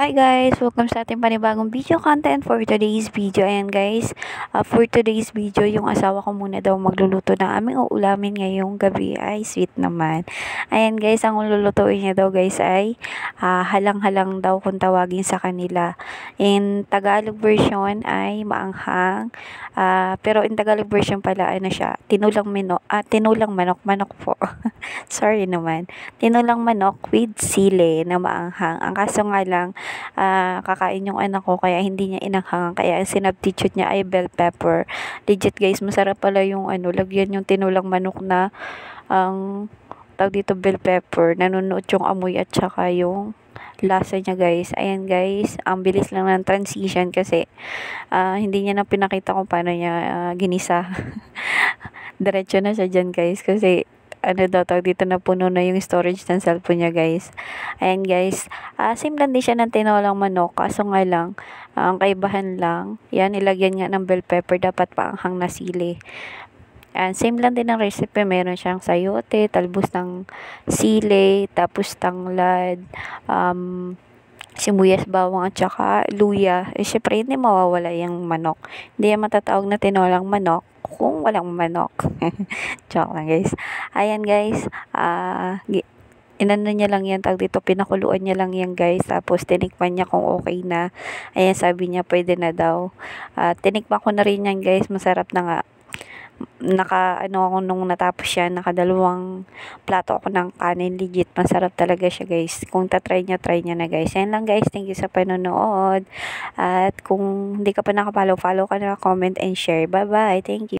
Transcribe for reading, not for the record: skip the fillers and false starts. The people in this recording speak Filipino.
Hi guys! Welcome sa ating panibagong video content for today's video. Ayan guys, for today's video, yung asawa ko muna daw magluluto ng aming uulamin ngayong gabi. Ay, sweet naman. Ayan guys, ang lulutuin niya daw guys ay halang-halang daw kung tawagin sa kanila. In Tagalog version ay maanghang. Pero in Tagalog version pala, ano siya, tinulang manok po. Sorry naman. Tinulang manok with sile na maanghang. Ang kaso nga lang, kakain yung anak ko kaya hindi niya inanghangan, kaya ang sinubstitute niya ay bell pepper. Legit guys, masarap pala yung lagyan yung tinulang manok na ang tawag dito bell pepper, nanunuot yung amoy at saka yung lasa niya guys. Ayan guys, ang bilis lang ng transition kasi hindi niya na pinakita kung paano niya ginisa. Diretso na siya dyan guys kasi tawag dito, na puno na yung storage ng cellphone niya guys. Ayan guys, same lang din siya ng tinolang manok, kaso nga lang, ang kaibahan lang, yan, ilagyan nga ng bell pepper, dapat paanghang na sili. And same lang din ang recipe, meron siyang sayote, talbos ng sili, tapos tanglad, sibuyas, bawang, at saka luya. Syempre, hindi mawawala yung manok. Hindi yan matatawag na tinolang manok kung walang manok. Joke lang guys. Ayan guys, inano niya lang yan, tawag dito, pinakuluan niya lang yan guys, tapos tinikman niya kung okay na. Ayan, sabi niya pwede na daw. Tinikman ko na rin yan guys, masarap na nga. Ako nung natapos siya, nakadalawang plato ako ng kanin. Legit masarap talaga siya guys. Kung try niya na guys. Yan lang guys, thank you sa panonood, at kung hindi ka pa nakapollow, follow ka na, comment and share. Bye bye, thank you.